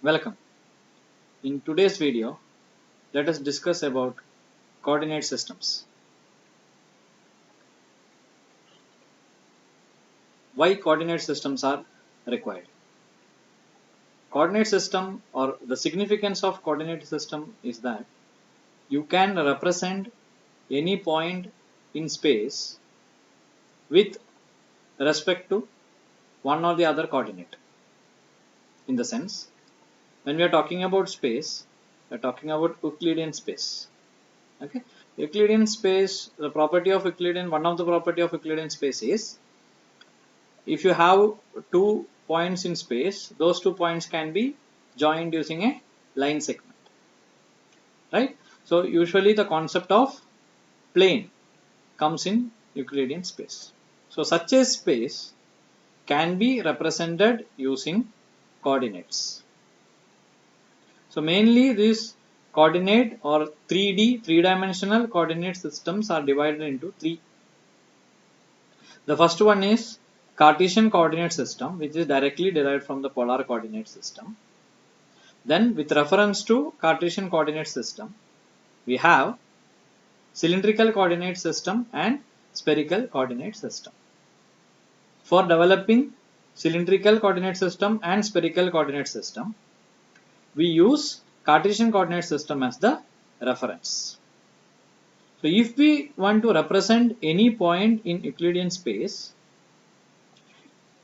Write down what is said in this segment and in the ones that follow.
Welcome. In today's video, let us discuss about coordinate systems. Why coordinate systems are required? Coordinate system, or the significance of coordinate system, is that you can represent any point in space with respect to one or the other coordinate. In the sense, when we are talking about space, we are talking about Euclidean space. Okay, Euclidean space, the property of Euclidean, one of the property of Euclidean space is, if you have two points in space, those 2 points can be joined using a line segment, right? So usually the concept of plane comes in Euclidean space. So such a space can be represented using coordinates. So mainly these coordinate or 3D, three-dimensional coordinate systems are divided into three. The first one is Cartesian coordinate system, which is directly derived from the polar coordinate system. Then with reference to Cartesian coordinate system, we have cylindrical coordinate system and spherical coordinate system. For developing cylindrical coordinate system and spherical coordinate system, we use Cartesian coordinate system as the reference. So if we want to represent any point in Euclidean space,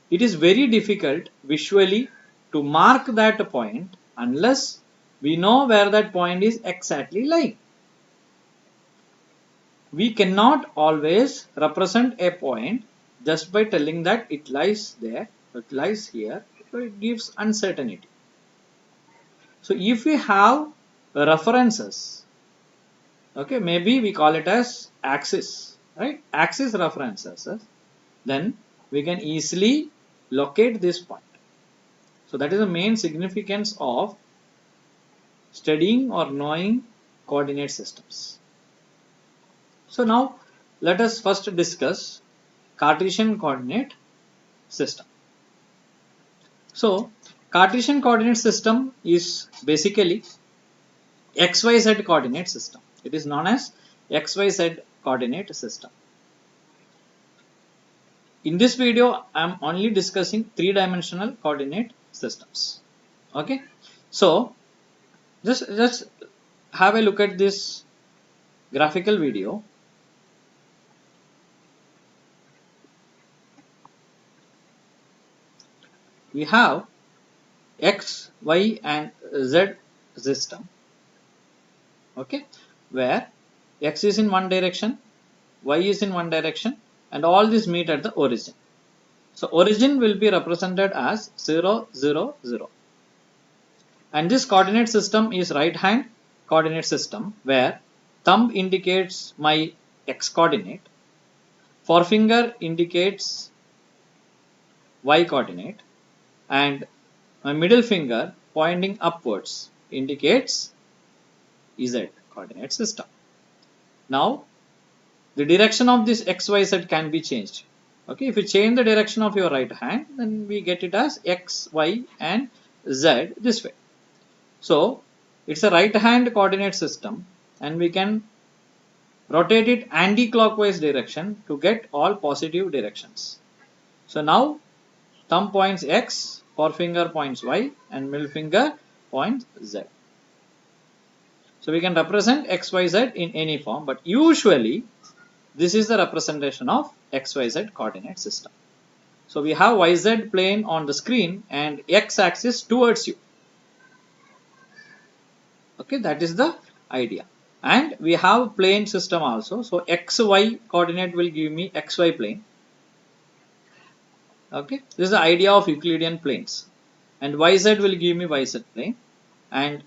it is very difficult visually to mark that point unless we know where that point is exactly lying. We cannot always represent a point just by telling that it lies there, it lies here, so it gives uncertainty. So if we have references, okay, maybe we call it as axis, right? Axis references, then we can easily locate this point. So that is the main significance of studying or knowing coordinate systems. So now let us first discuss Cartesian coordinate system. So Cartesian coordinate system is basically XYZ coordinate system. It is known as XYZ coordinate system. In this video, I am only discussing three-dimensional coordinate systems. Okay, so just have a look at this graphical video. We have X, Y and Z system, okay, where X is in one direction, Y is in one direction, and all these meet at the origin. So origin will be represented as 0, 0, 0. And this coordinate system is right hand coordinate system, where thumb indicates my X coordinate, forefinger indicates Y coordinate, and my middle finger pointing upwards indicates Z coordinate system. Now the direction of this XYZ can be changed. Okay, if you change the direction of your right hand, then we get it as X, Y and Z this way. So it's a right hand coordinate system, and we can rotate it anti-clockwise direction to get all positive directions. So now thumb points X, forefinger points Y and middle finger points Z. So we can represent XYZ in any form, but usually this is the representation of XYZ coordinate system. So we have YZ plane on the screen and X axis towards you. Okay, that is the idea. And we have plane system also. So XY coordinate will give me XY plane. Okay, this is the idea of Euclidean planes. And YZ will give me YZ plane. And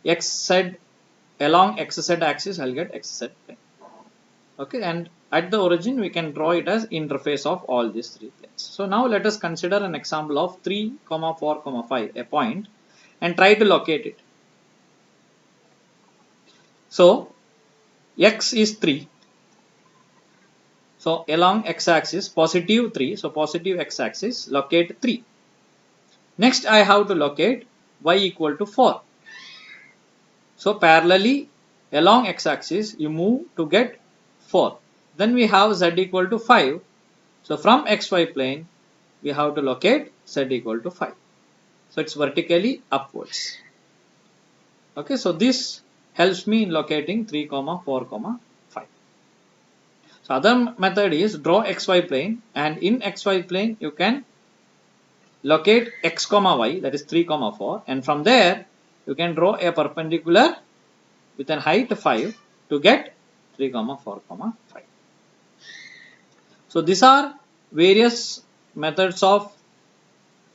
XZ, along XZ axis, I'll get XZ plane. Okay, and at the origin we can draw it as interface of all these three planes. So now let us consider an example of 3, 4, 5, a point, and try to locate it. So X is 3. So along X axis positive 3. So positive X axis, locate 3. Next I have to locate y equal to 4. So parallelly along x-axis you move to get 4. Then we have z equal to 5. So from xy plane we have to locate z equal to 5. So it's vertically upwards. Okay, so this helps me in locating 3, 4, 5. So other method is draw xy plane, and in xy plane you can locate x comma y, that is 3, 4, and from there you can draw a perpendicular with a height 5 to get 3, 4, 5. So these are various methods of,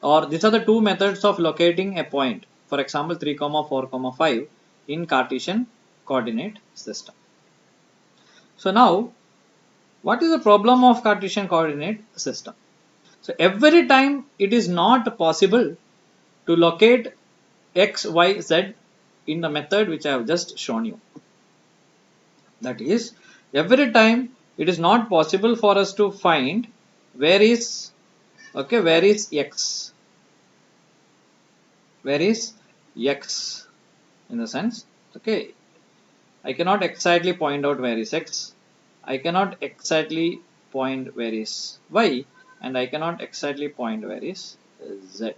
or these are the two methods of locating a point. For example, 3, 4, 5 in Cartesian coordinate system. So now, what is the problem of Cartesian coordinate system? So every time it is not possible to locate x, y, z in the method which I have just shown you. That is, every time it is not possible for us to find where is x, where is x, in the sense, okay, I cannot exactly point out where is x, I cannot exactly point where is y, and I cannot exactly point where is z.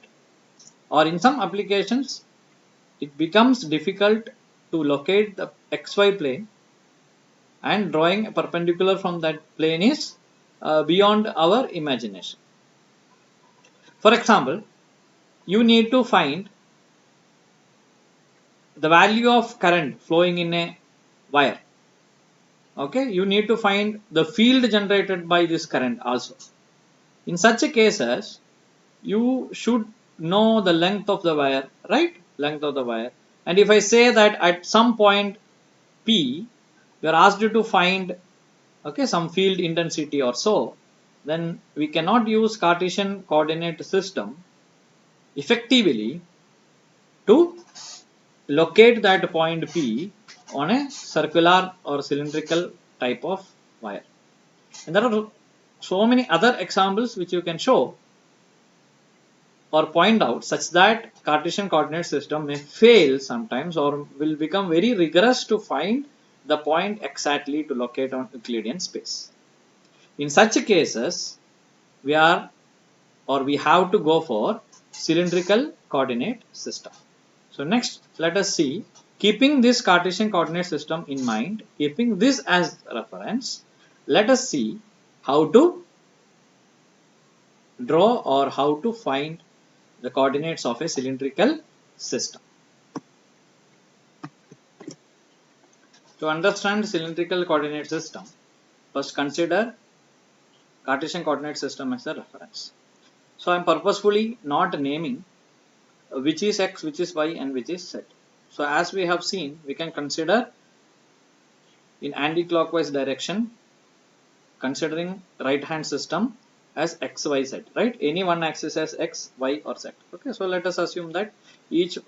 Or in some applications it becomes difficult to locate the xy plane, and drawing a perpendicular from that plane is beyond our imagination. For example, you need to find the value of current flowing in a wire. Okay, you need to find the field generated by this current also. In such cases, you should know the length of the wire, right? Length of the wire. And if I say that at some point P, you are asked to find, okay, some field intensity or so, then we cannot use Cartesian coordinate system effectively to locate that point P on a circular or cylindrical type of wire. And there are so many other examples which you can show or point out, such that Cartesian coordinate system may fail sometimes or will become very rigorous to find the point exactly to locate on Euclidean space. In such cases, we have to go for cylindrical coordinate system. So next, let us see, keeping this Cartesian coordinate system in mind, keeping this as reference, let us see how to draw or how to find the coordinates of a cylindrical system. To understand cylindrical coordinate system, first consider Cartesian coordinate system as a reference. So I am purposefully not naming which is x, which is y, and which is z. So as we have seen, we can consider in anti-clockwise direction, considering right hand system as x, y, z, right? Any one axis as x, y, or z. Okay, so let us assume that each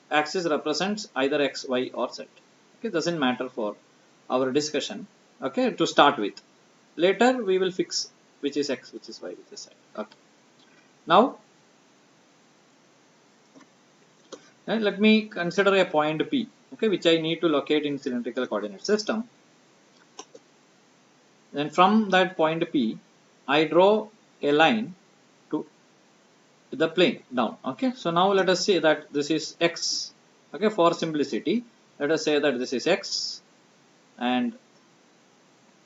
axis represents either x, y, or z. Okay, doesn't matter for our discussion. Okay, to start with. Later we will fix which is x, which is y, which is z. Okay. Now let me consider a point P, okay, which I need to locate in cylindrical coordinate system. Then from that point P, I draw a line to the plane down. Okay, so now let us say that this is x. Okay, for simplicity, let us say that this is x and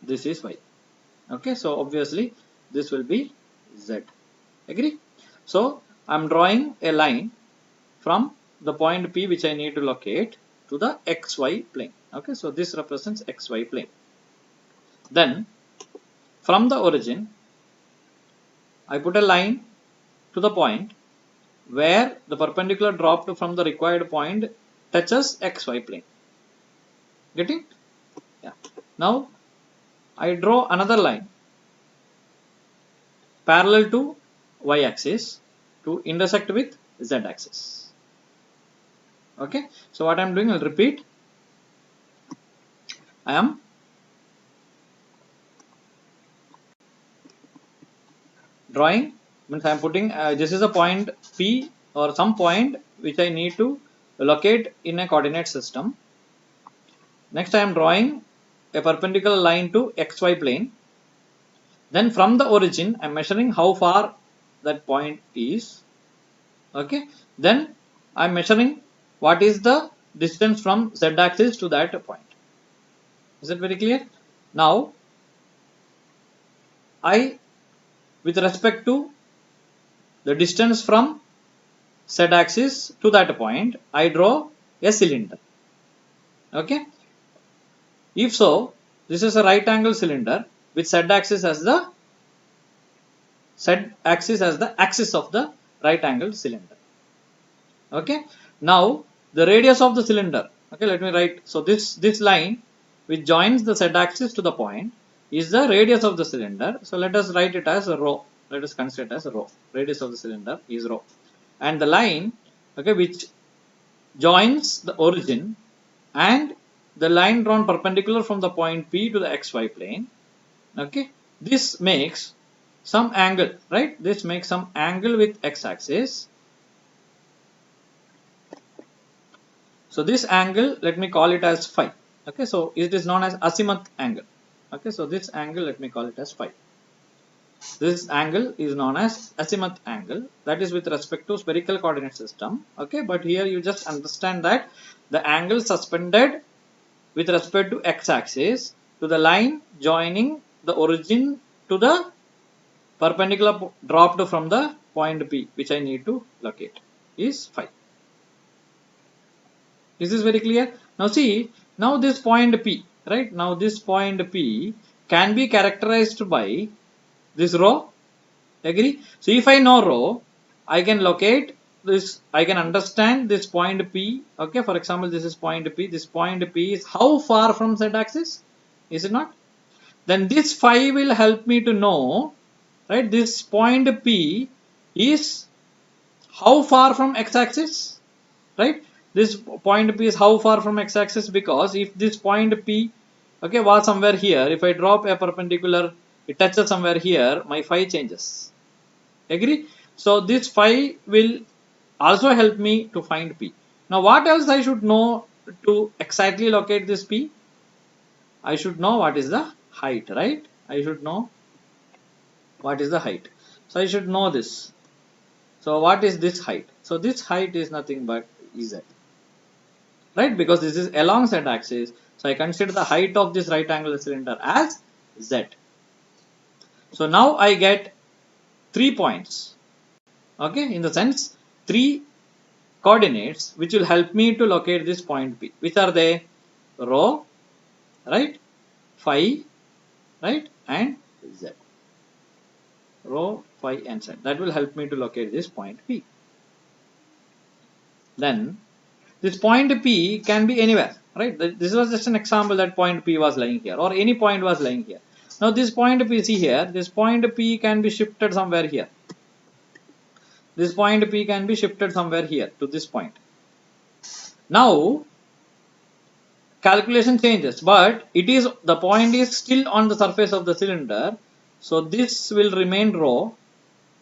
this is y. Okay, so obviously this will be z. Agree? So I'm drawing a line from the point P which I need to locate to the xy plane. Okay, so this represents xy plane. Then from the origin, I put a line to the point where the perpendicular dropped from the required point touches xy plane. Getting? Yeah. Now I draw another line parallel to y axis to intersect with z axis. Okay. So what I am doing, I'll repeat. I am drawing, means I am putting this is a point P or some point which I need to locate in a coordinate system. Next I am drawing a perpendicular line to xy plane. Then from the origin I am measuring how far that point is. Okay. Then I am measuring what is the distance from z axis to that point. Is it very clear? Now I, with respect to the distance from z axis to that point, I draw a cylinder. Okay. If so, this is a right angle cylinder with z axis as the axis of the right angle cylinder. Okay. Now the radius of the cylinder. Okay, let me write. So this line which joins the z axis to the point is the radius of the cylinder. So let us write it as rho. Let us consider it as rho. Radius of the cylinder is rho, and the line, okay, which joins the origin and the line drawn perpendicular from the point P to the xy plane. Okay, this makes some angle, right? This makes some angle with x-axis. So this angle, let me call it as phi. Okay, so it is known as azimuth angle. Okay, so this angle, let me call it as phi. This angle is known as azimuth angle, that is with respect to spherical coordinate system. Okay, but here you just understand that the angle suspended with respect to x-axis to the line joining the origin to the perpendicular dropped from the point P, which I need to locate, is phi. Is this very clear? Now see, now this point P, right? Now this point P can be characterized by this rho. Agree? So if I know rho, I can locate this, I can understand this point P. Okay, for example, this is point P. This point P is how far from z axis? Is it not? Then this phi will help me to know, right? This point P is how far from x axis, right? This point P is how far from x axis, because if this point P, okay, was somewhere here, if I drop a perpendicular, it touches somewhere here, my phi changes. Agree? So this phi will also help me to find P. Now what else I should know to exactly locate this P? I should know what is the height, right? I should know what is the height. So I should know this. So what is this height? So this height is nothing but Z, right? Because this is along z axis. So I consider the height of this right angular cylinder as Z. So now I get 3 points. Okay, in the sense 3 coordinates which will help me to locate this point P. Which are they? Rho, right? Phi, right? And Z. Rho, phi and Z. That will help me to locate this point P. Then this point P can be anywhere, right? This was just an example that point P was lying here, or any point was lying here. Now this point P, see here, this point P can be shifted somewhere here. This point P can be shifted somewhere here to this point. Now calculation changes, but the point is still on the surface of the cylinder. So this will remain rho.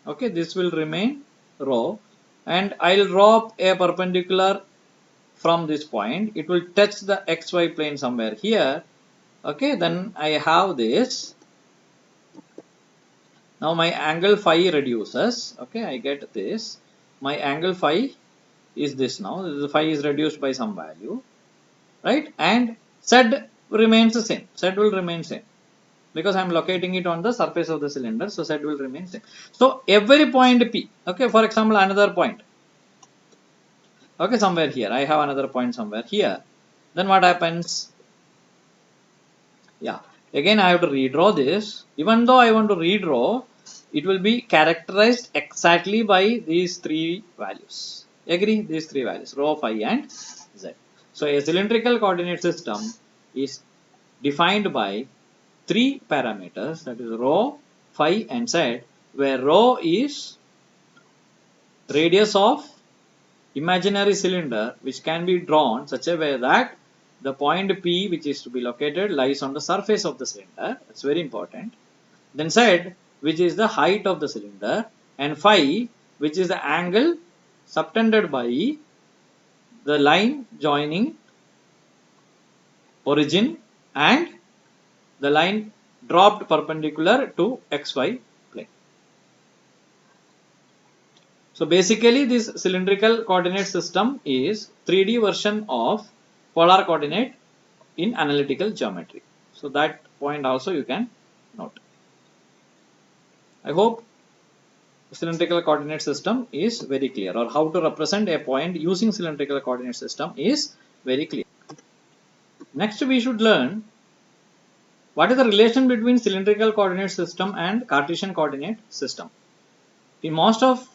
Okay, this will remain rho, and I'll drop a perpendicular from this point. It will touch the xy plane somewhere here. Okay, then I have this. Now my angle phi reduces. Okay, I get this. My angle phi is this now. The phi is reduced by some value, right? And Z remains the same. Z will remain same because I am locating it on the surface of the cylinder. So Z will remain same. So every point P. Okay, for example, another point. Okay, somewhere here. I have another point somewhere here. Then what happens? Yeah, again I have to redraw this. Even though I want to redraw, it will be characterized exactly by these 3 values. Agree? These 3 values, rho, phi and Z. So a cylindrical coordinate system is defined by 3 parameters, that is rho, phi and Z, where rho is radius of imaginary cylinder which can be drawn such a way that the point P, which is to be located, lies on the surface of the cylinder. That's very important. Then Z, which is the height of the cylinder, and phi, which is the angle subtended by the line joining origin and the line dropped perpendicular to xy plane. So basically this cylindrical coordinate system is 3D version of polar coordinate in analytical geometry. So that point also you can note. I hope cylindrical coordinate system is very clear, or how to represent a point using cylindrical coordinate system is very clear. Next we should learn what is the relation between cylindrical coordinate system and Cartesian coordinate system. In most of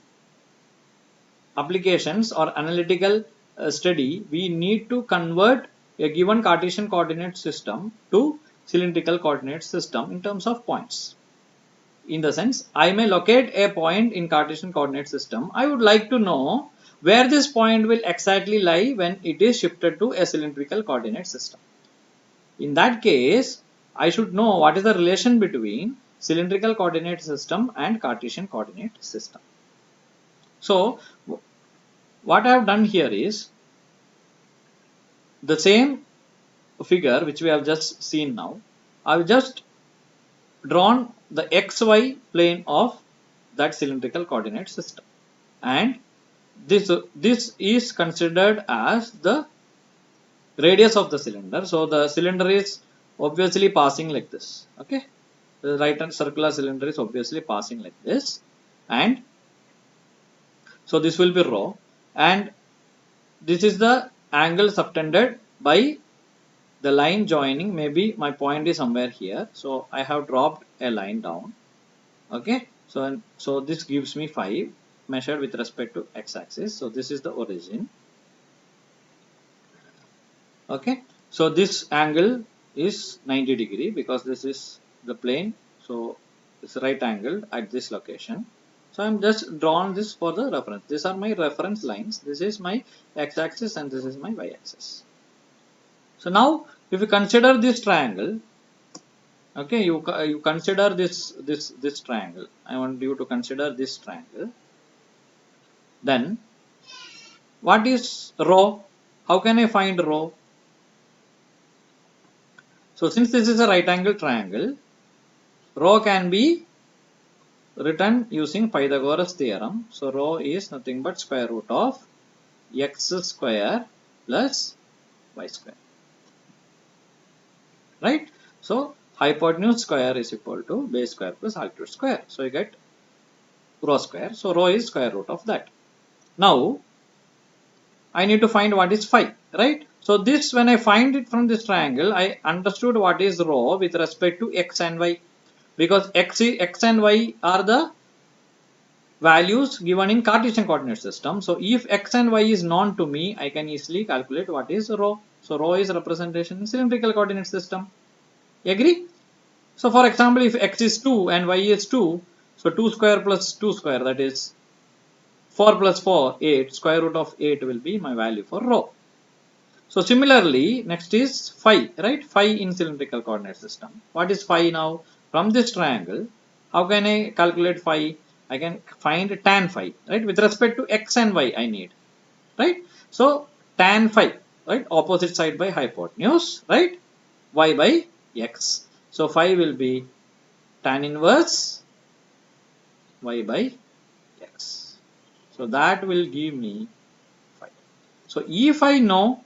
applications or analytical study, we need to convert a given Cartesian coordinate system to cylindrical coordinate system in terms of points. In the sense, I may locate a point in Cartesian coordinate system. I would like to know where this point will exactly lie when it is shifted to a cylindrical coordinate system. In that case, I should know what is the relation between cylindrical coordinate system and Cartesian coordinate system. So, what I have done here is the same figure which we have just seen now. I have just drawn the xy plane of that cylindrical coordinate system, and this is considered as the radius of the cylinder. So the cylinder is obviously passing like this. Okay, the right hand circular cylinder is obviously passing like this, and so this will be rho, and this is the angle subtended by the line joining. Maybe my point is somewhere here, so I have dropped a line down. Okay, so this gives me 5 measured with respect to x-axis. So this is the origin. Okay, so this angle is 90 degree because this is the plane, so it's right angled at this location. So I'm just drawn this for the reference. These are my reference lines. This is my x-axis and this is my y-axis. So now if you consider this triangle, okay, you consider this triangle. I want you to consider this triangle. Then what is rho? How can I find rho? So since this is a right angle triangle, rho can be written using Pythagoras theorem. So rho is nothing but square root of x square plus y square. Right? So hypotenuse square is equal to base square plus altitude square. So you get rho square. So rho is square root of that. Now I need to find what is phi, right? So this, when I find it from this triangle, I understood what is rho with respect to x and y, because x and y are the values given in Cartesian coordinate system. So if x and y is known to me, I can easily calculate what is rho. So rho is representation in cylindrical coordinate system. Agree? So for example, if x is 2 and y is 2, so 2 square plus 2 square, that is 4 plus 4, 8, square root of 8 will be my value for rho. So similarly, next is phi, right? Phi in cylindrical coordinate system. What is phi now? From this triangle, how can I calculate phi? I can find tan phi, right? With respect to x and y I need, right? So tan phi, right? Opposite side by hypotenuse, right? Y by x. So phi will be tan inverse y by x. So that will give me phi. So if I know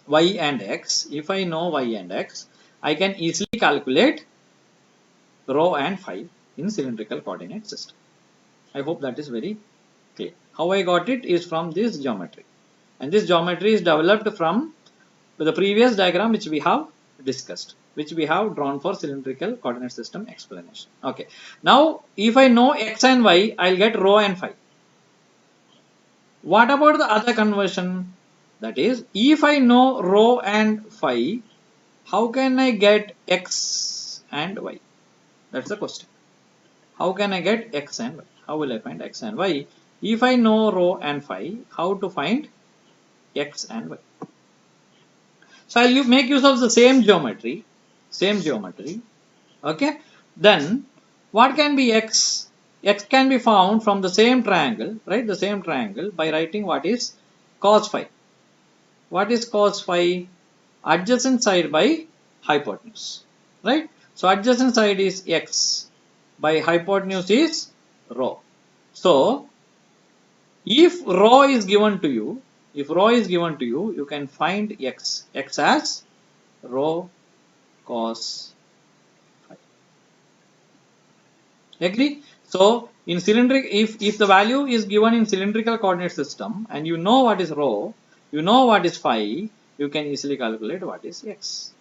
y and x, I can easily calculate rho and phi in cylindrical coordinate system. I hope that is very clear. How I got it is from this geometry, and this geometry is developed from the previous diagram which we have discussed, which we have drawn for cylindrical coordinate system explanation. Okay, now if I know x and y, I'll get rho and phi. What about the other conversion? That is, if I know rho and phi, how can I get x and y? That's the question. How can I get x and y? How will I find x and y? If I know rho and phi, how to find x and y? So I'll make use of the same geometry. Okay. Then what can be x? x can be found from the same triangle, right? The same triangle by writing what is cos phi. What is cos phi? Adjacent side by hypotenuse, right? So adjacent side is x by hypotenuse is rho. So if rho is given to you, you can find x as rho cos phi. Agree? So in cylindrical, if the value is given in cylindrical coordinate system and you know what is rho, you know what is phi, you can easily calculate what is x.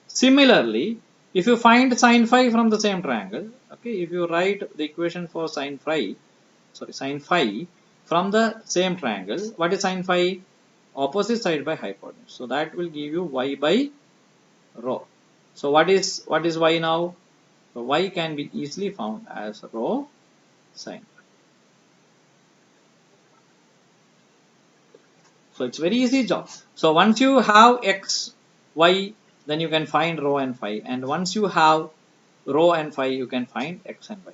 Similarly, if you find sin phi from the same triangle, okay, if you write the equation for sin phi from the same triangle, what is sin phi? Opposite side by hypotenuse. So that will give you y by rho. So what is y now? So y can be easily found as rho sin phi. So it's very easy job. So once you have x, y, then you can find rho and phi, and once you have rho and phi, you can find x and y.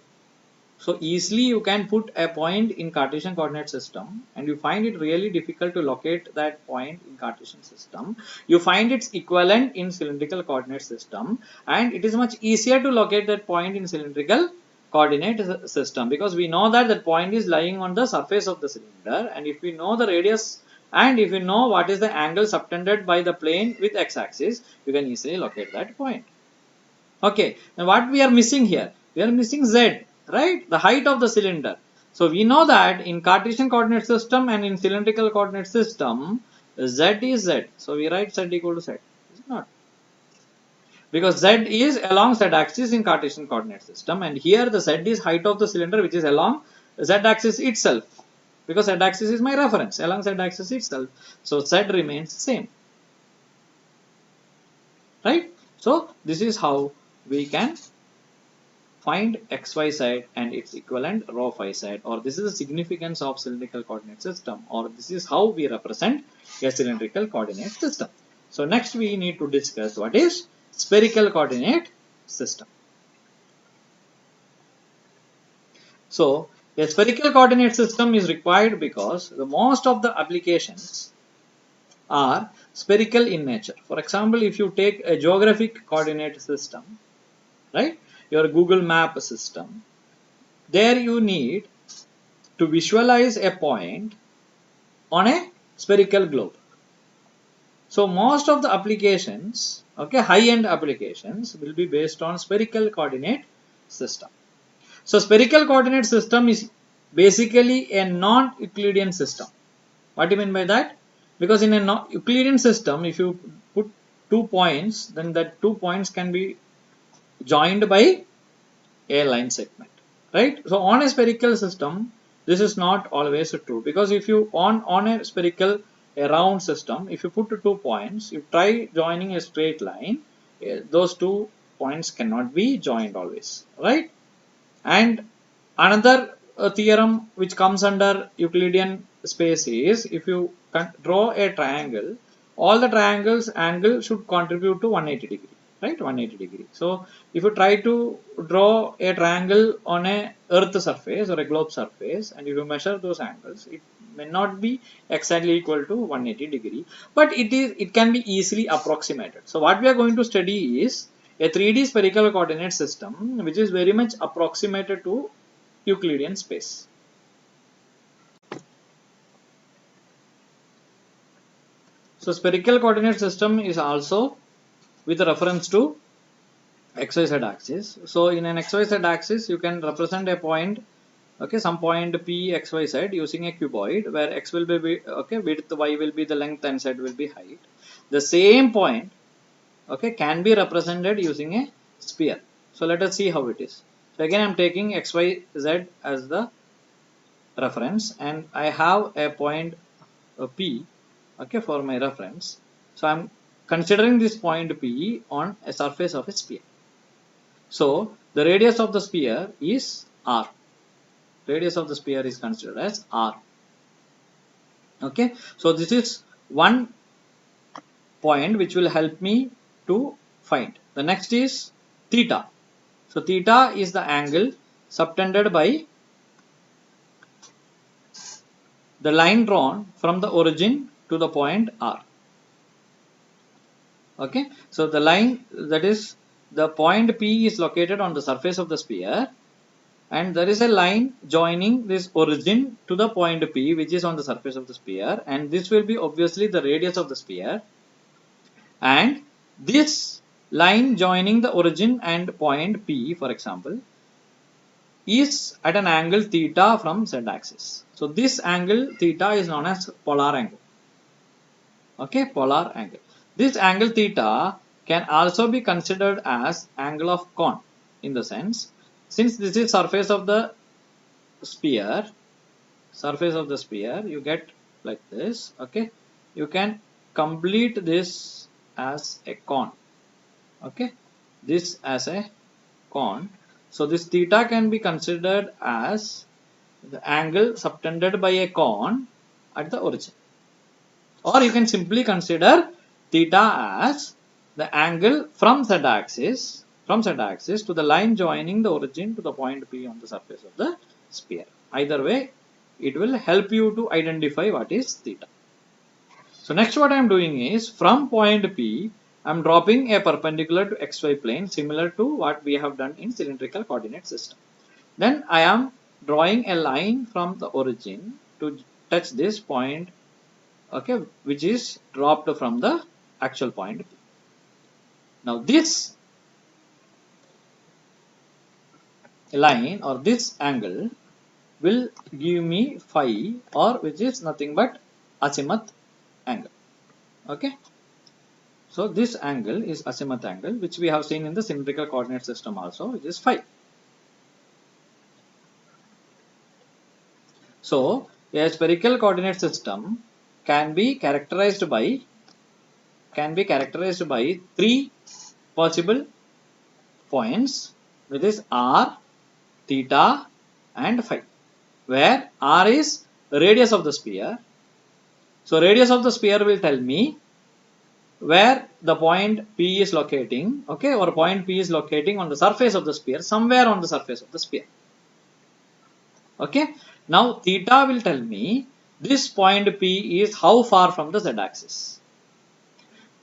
So easily you can put a point in Cartesian coordinate system, and you find it really difficult to locate that point in Cartesian system. You find its equivalent in cylindrical coordinate system, and it is much easier to locate that point in cylindrical coordinate system because we know that that point is lying on the surface of the cylinder, and if we know the radius and if you know what is the angle subtended by the plane with x-axis, you can easily locate that point. Okay, now what we are missing here? We are missing z, right? The height of the cylinder. So we know that in Cartesian coordinate system and in cylindrical coordinate system, z is z. So we write z equal to z. Is it not? Because z is along z axis in Cartesian coordinate system, and here the z is height of the cylinder which is along z axis itself. Because z axis is my reference along z axis itself. So z remains same. Right? So this is how we can find xy side and its equivalent rho phi side, or this is the significance of cylindrical coordinate system, or this is how we represent a cylindrical coordinate system. So next we need to discuss what is spherical coordinate system. So a spherical coordinate system is required because the most of the applications are spherical in nature. For example, if you take a geographic coordinate system, right, your Google map system, there you need to visualize a point on a spherical globe. So most of the applications, okay, high-end applications will be based on spherical coordinate system. So spherical coordinate system is basically a non-Euclidean system. What do you mean by that? Because in a Euclidean system, if you put 2 points, then that 2 points can be joined by a line segment, right? So on a spherical system, this is not always true, because if you on a spherical, a round system, if you put 2 points, you try joining a straight line, those 2 points cannot be joined always, right? And another theorem which comes under Euclidean space is, if you draw a triangle, all the triangles angle should contribute to 180 degree, right? 180 degree. So if you try to draw a triangle on a earth surface or a globe surface, and if you measure those angles, it may not be exactly equal to 180 degree, but it can be easily approximated. So what we are going to study is a 3D spherical coordinate system which is very much approximated to Euclidean space. So spherical coordinate system is also with reference to XYZ axis. So in an XYZ axis, you can represent a point, okay, some point P XYZ using a cuboid where x will be, okay, width, y will be the length, and z will be height. The same point, okay, can be represented using a sphere. So let us see how it is. So again, I am taking XYZ as the reference, and I have a point P, okay, for my reference. So I am considering this point P on a surface of a sphere. So the radius of the sphere is R. Radius of the sphere is considered as R. Okay, so this is one point which will help me to find. The next is theta. So theta is the angle subtended by the line drawn from the origin to the point R. Okay, so the line, that is the point P, is located on the surface of the sphere, and there is a line joining this origin to the point P, which is on the surface of the sphere, and this will be obviously the radius of the sphere, and this line joining the origin and point P, for example, is at an angle theta from z axis. So this angle theta is known as polar angle. Okay, polar angle. This angle theta can also be considered as angle of cone, in the sense, since this is surface of the sphere, you get like this. Okay, you can complete this as a cone. Okay, this as a cone. So this theta can be considered as the angle subtended by a cone at the origin, or you can simply consider theta as the angle from z axis to the line joining the origin to the point P on the surface of the sphere. Either way, it will help you to identify what is theta. So next what I am doing is, from point P, I am dropping a perpendicular to xy plane, similar to what we have done in cylindrical coordinate system. Then I am drawing a line from the origin to touch this point, okay, which is dropped from the actual point P. Now this line or this angle will give me phi, or which is nothing but azimuth angle. Okay, so this angle is azimuth angle, which we have seen in the cylindrical coordinate system also, which is phi. So a spherical coordinate system can be characterized by three possible points, which is r, theta and phi, where r is radius of the sphere. So radius of the sphere will tell me where the point P is locating, okay, or point P is locating on the surface of the sphere, somewhere on the surface of the sphere. Okay, now theta will tell me this point P is how far from the z axis.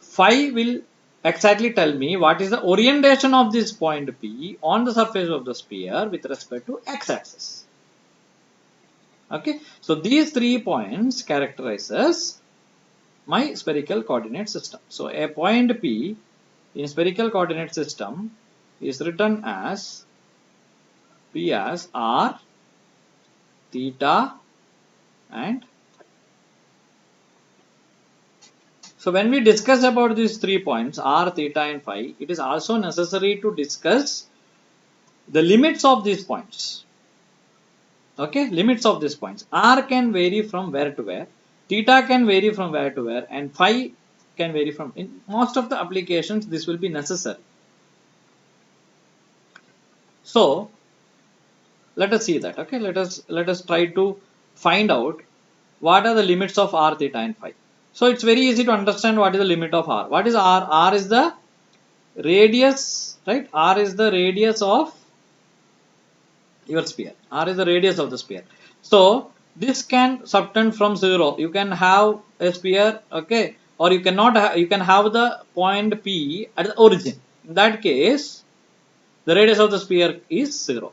Phi will exactly tell me what is the orientation of this point P on the surface of the sphere with respect to x axis. Okay, so these 3 points characterizes my spherical coordinate system. So a point P in spherical coordinate system is written as P as r, theta and phi. So when we discuss about these 3 points, r, theta and phi, it is also necessary to discuss the limits of these points. Okay, limits of these points. R can vary from where to where, theta can vary from where to where, and phi can vary from. In most of the applications, this will be necessary. So let us see that. Okay, let us try to find out what are the limits of r, theta and phi. So it's very easy to understand what is the limit of r. What is r? R is the radius, right? R is the radius of your sphere. R is the radius of the sphere. So this can subtend from 0. You can have a sphere, okay, or you cannot have, you can have the point P at the origin. In that case, the radius of the sphere is 0.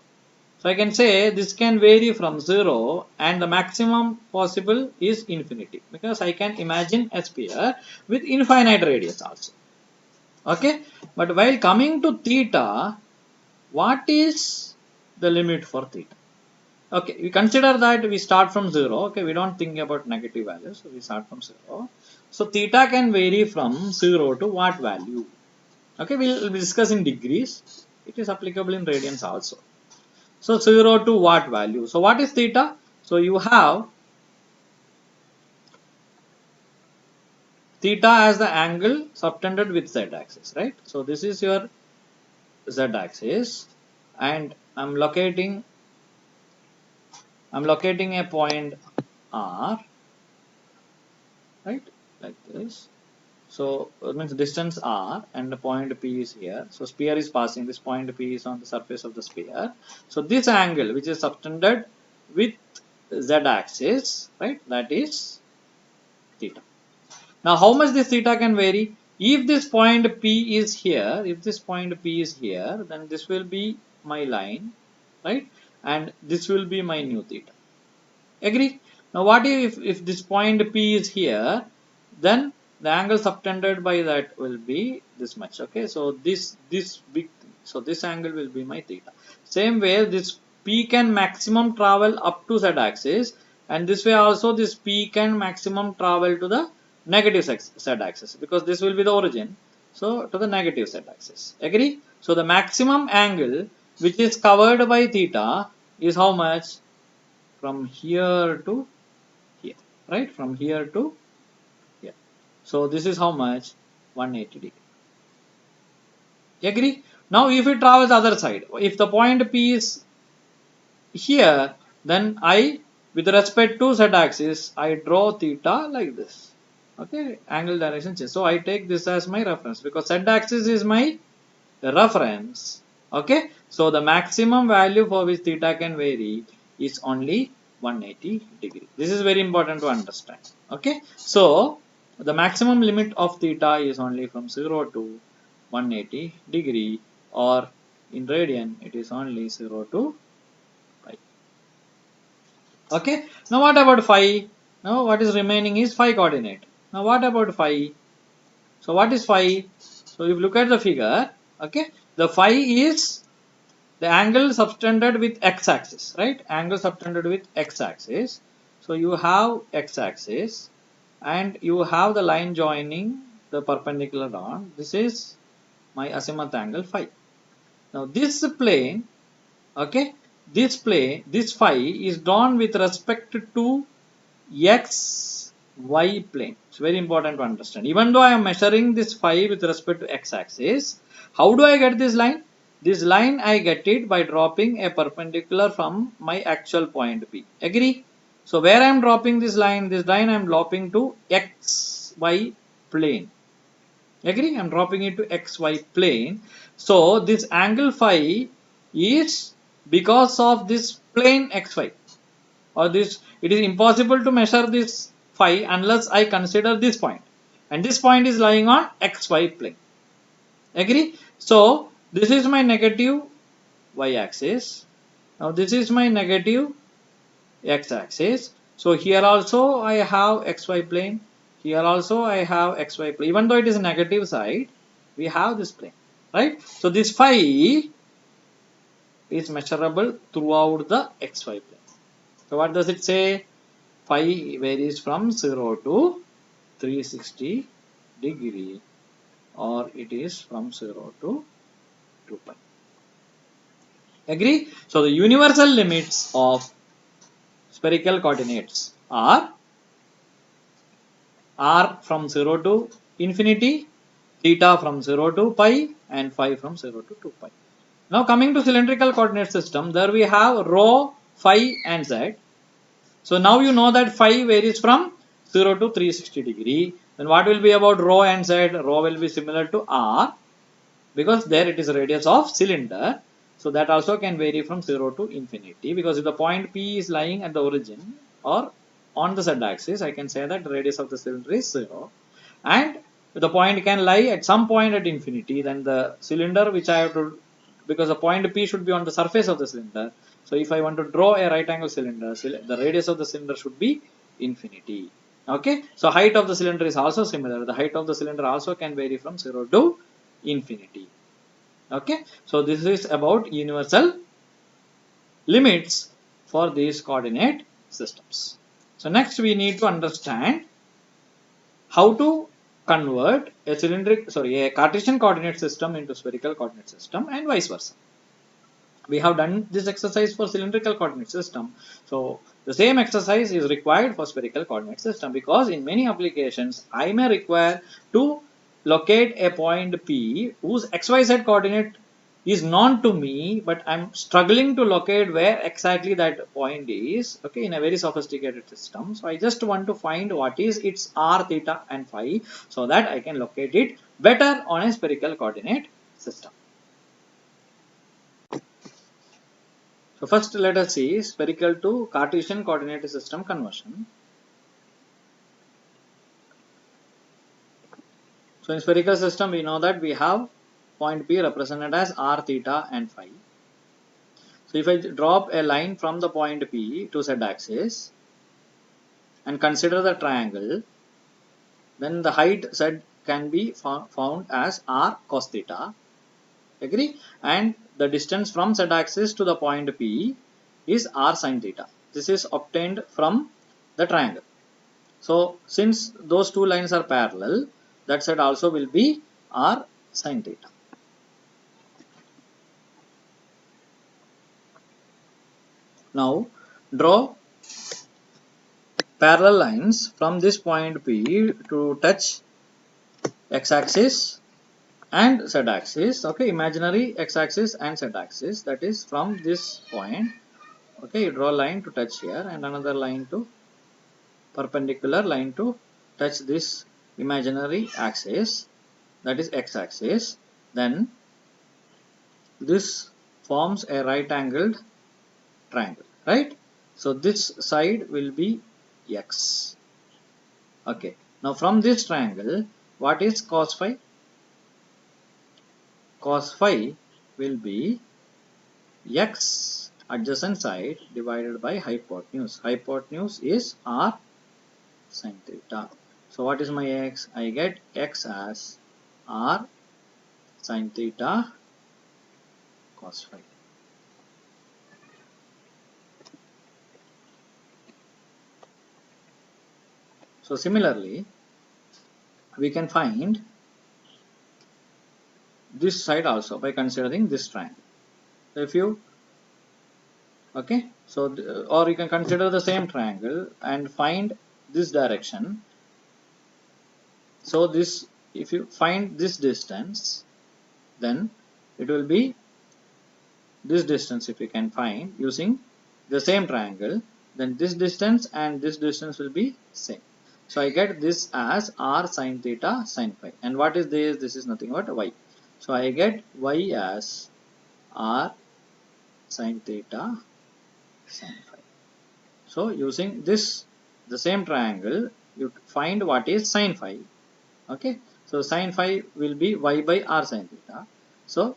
So I can say this can vary from 0 and the maximum possible is infinity, because I can imagine a sphere with infinite radius also. Okay, but while coming to theta, what is the limit for theta? Okay, we consider that we start from 0. Okay, we don't think about negative values, so we start from 0. So theta can vary from 0 to what value? Okay, we'll discuss in degrees. It is applicable in radians also. So 0 to what value? So what is theta? So you have theta as the angle subtended with z axis, right? So this is your z axis, and I'm locating a point R, right, like this. So it means distance R and the point P is here. So sphere is passing, this point P is on the surface of the sphere. So this angle which is subtended with z axis, right? That is theta. Now how much this theta can vary? If this point P is here, then this will be my line, right? And this will be my new theta. Agree? Now what if this point P is here, then the angle subtended by that will be this much. Okay, so this big thing. So this angle will be my theta. Same way this P can maximum travel up to Z axis, and this way also this P can maximum travel to the negative Z axis, because this will be the origin. So to the negative Z axis. Agree? So the maximum angle which is covered by theta is how much? From here to here, right? From here to here. So this is how much? 180 degree. Agree? Now if it travels the other side, if the point P is here, then I, with respect to Z axis, I draw theta like this. Okay, angle direction change. So I take this as my reference, because Z axis is my reference. Okay, so the maximum value for which theta can vary is only 180 degree. This is very important to understand. Okay, so the maximum limit of theta is only from 0 to 180 degree, or in radian it is only 0 to pi. Okay, now what about phi? Now what is remaining is phi coordinate. Now what about phi? So what is phi? So if you look at the figure, okay, the phi is the angle subtended with x-axis, right? Angle subtended with x-axis. So you have x-axis and you have the line joining the perpendicular on. This is my azimuth angle phi. Now this plane, okay, this phi is drawn with respect to x, y plane. It's very important to understand. Even though I am measuring this phi with respect to x-axis, how do I get this line? This line I get it by dropping a perpendicular from my actual point P. Agree? So where I am dropping this line I am dropping to xy plane. Agree? I am dropping it to xy plane. So this angle phi is because of this plane xy, or this, it is impossible to measure this phi unless I consider this point, and this point is lying on xy plane. Agree? So this is my negative y axis. Now this is my negative x axis. So here also I have xy plane, here also I have xy plane. Even though it is negative side, we have this plane, right? So this phi is measurable throughout the xy plane. So what does it say? Phi varies from 0 to 360 degree, or it is from 0 to 2 pi. Agree? So the universal limits of spherical coordinates are from 0 to infinity, theta from 0 to pi, and phi from 0 to 2 pi. Now coming to cylindrical coordinate system, there we have rho, phi and z. So now you know that phi varies from 0 to 360 degree. Then what will be about rho and z? Rho will be similar to r, because there it is radius of cylinder. So that also can vary from 0 to infinity, because if the point P is lying at the origin or on the z axis, I can say that the radius of the cylinder is 0. And if the point can lie at some point at infinity, then the cylinder which I have to, because the point P should be on the surface of the cylinder. So if I want to draw a right angle cylinder, the radius of the cylinder should be infinity. Okay, so height of the cylinder is also similar. The height of the cylinder also can vary from 0 to infinity. Okay, so this is about universal limits for these coordinate systems. So next we need to understand how to convert a Cartesian coordinate system into spherical coordinate system, and vice versa. We have done this exercise for cylindrical coordinate system. So the same exercise is required for spherical coordinate system, because in many applications I may require to locate a point P whose xyz coordinate is known to me, but I'm struggling to locate where exactly that point is, okay, in a very sophisticated system. So I just want to find what is its r, theta and phi, so that I can locate it better on a spherical coordinate system. So first let us see spherical to Cartesian coordinate system conversion. So in spherical system we know that we have point P represented as r, theta and phi. So if I drop a line from the point P to z axis and consider the triangle, then the height z can be found as r cos theta. Agree? And the distance from z axis to the point P is r sin theta. This is obtained from the triangle. So since those two lines are parallel, that side also will be r sin theta. Now draw parallel lines from this point P to touch x-axis and z-axis. Okay, imaginary x-axis and z-axis, that is from this point. Okay, you draw a line to touch here and another line to perpendicular line to touch this imaginary axis, that is x-axis. Then this forms a right angled triangle, right? So this side will be x. Okay, now from this triangle, what is cos phi? Cos phi will be x adjacent side divided by hypotenuse. Hypotenuse is r sin theta. So what is my x? I get x as r sin theta cos phi. So similarly, we can find this side also by considering this triangle. So if you so or you can consider the same triangle and find this direction. So this, if you find this distance, then it will be this distance. If you can find using the same triangle, then this distance and this distance will be same. So I get this as r sin theta sin phi. And what is this? This is nothing but y. So I get y as r sin theta sin phi. So using this, the same triangle, you find what is sin phi. Okay, so sin phi will be y by r sin theta. So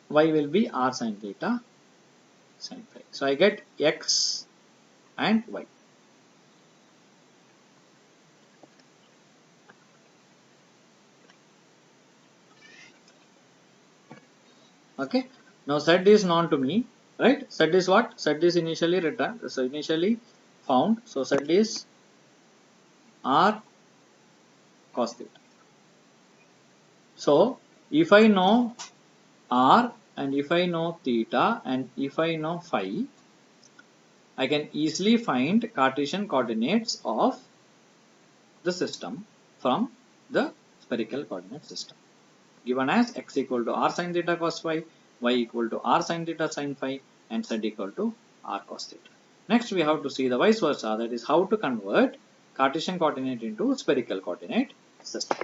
y will be r sin theta sin phi. So I get x and y. Okay, now z is known to me, right? Z is what? Z is initially returned, so initially found. So z is r cos theta. So if I know r and if I know theta and if I know phi, I can easily find Cartesian coordinates of the system from the spherical coordinate system, given as x equal to r sin theta cos phi, y equal to r sin theta sin phi, and z equal to r cos theta. Next we have to see the vice versa, that is how to convert Cartesian coordinate into spherical coordinate system.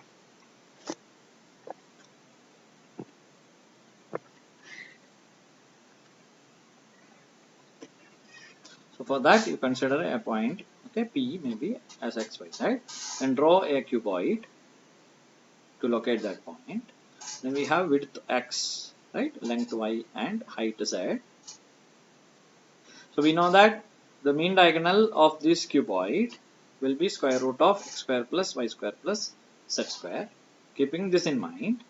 So for that you consider a point, okay, P maybe as xy, and draw a cuboid to locate that point. Then we have width x, right, length y and height z. So we know that the mean diagonal of this cuboid will be square root of x square plus y square plus z square. Keeping this in mind,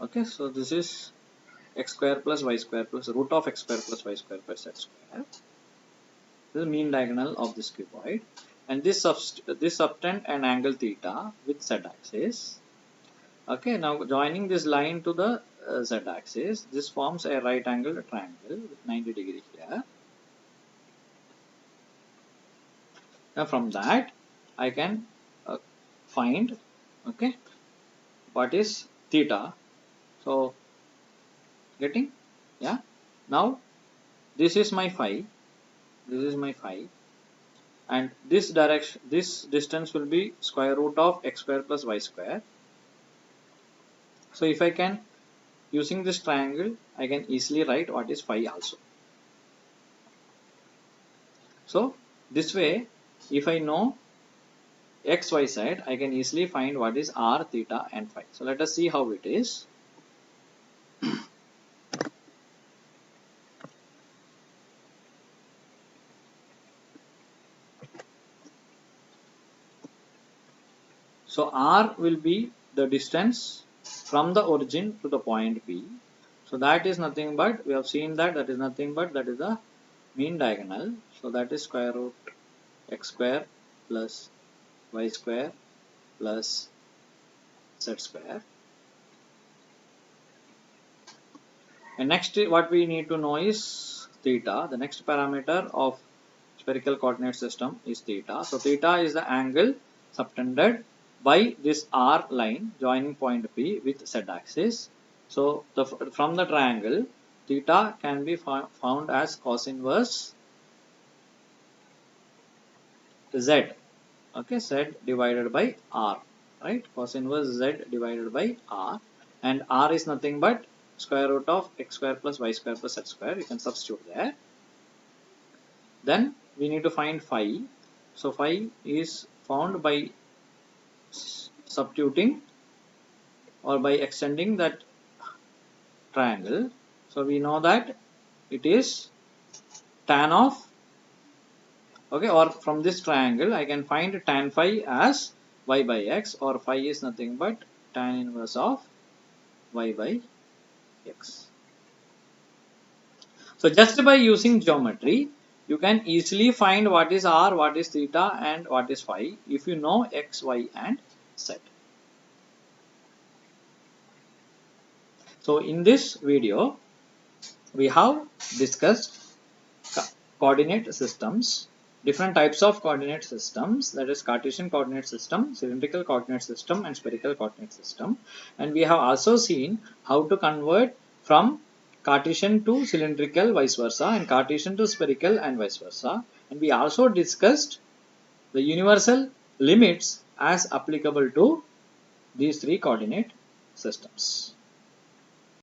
okay, so this is x square plus y square plus root of x square plus y square plus z square. This is the mean diagonal of this cuboid, and this subtend an angle theta with z axis. Okay, now joining this line to the z axis, this forms a right angle triangle with 90 degree here. Now from that I can find, okay, what is theta. So getting, yeah, now this is my phi, this is my phi, and this direction, this distance will be square root of x square plus y square. So if I can using this triangle I can easily write what is phi also. So this way, if I know x, y side, I can easily find what is r, theta and phi. So let us see how it is. So r will be the distance from the origin to the point P. So that is nothing but, we have seen that is nothing but that is the mean diagonal. So that is square root x square plus y square plus z square. And next what we need to know is theta. The next parameter of spherical coordinate system is theta. So theta is the angle subtended by this R line joining point P with z axis. So from the triangle, theta can be found as cos inverse z. Okay, z divided by r, right? Cos inverse z divided by r, and r is nothing but square root of x square plus y square plus z square. You can substitute there. Then we need to find phi. So phi is found by substituting or by extending that triangle. So we know that it is tan of, okay, or from this triangle I can find tan phi as y by x, or phi is nothing but tan inverse of y by x. So just by using geometry, you can easily find what is r, what is theta and what is phi if you know x, y and z. So in this video, we have discussed coordinate systems, different types of coordinate systems, that is Cartesian coordinate system, cylindrical coordinate system and spherical coordinate system. And we have also seen how to convert from Cartesian to cylindrical vice versa and Cartesian to spherical and vice versa. And we also discussed the universal limits as applicable to these three coordinate systems.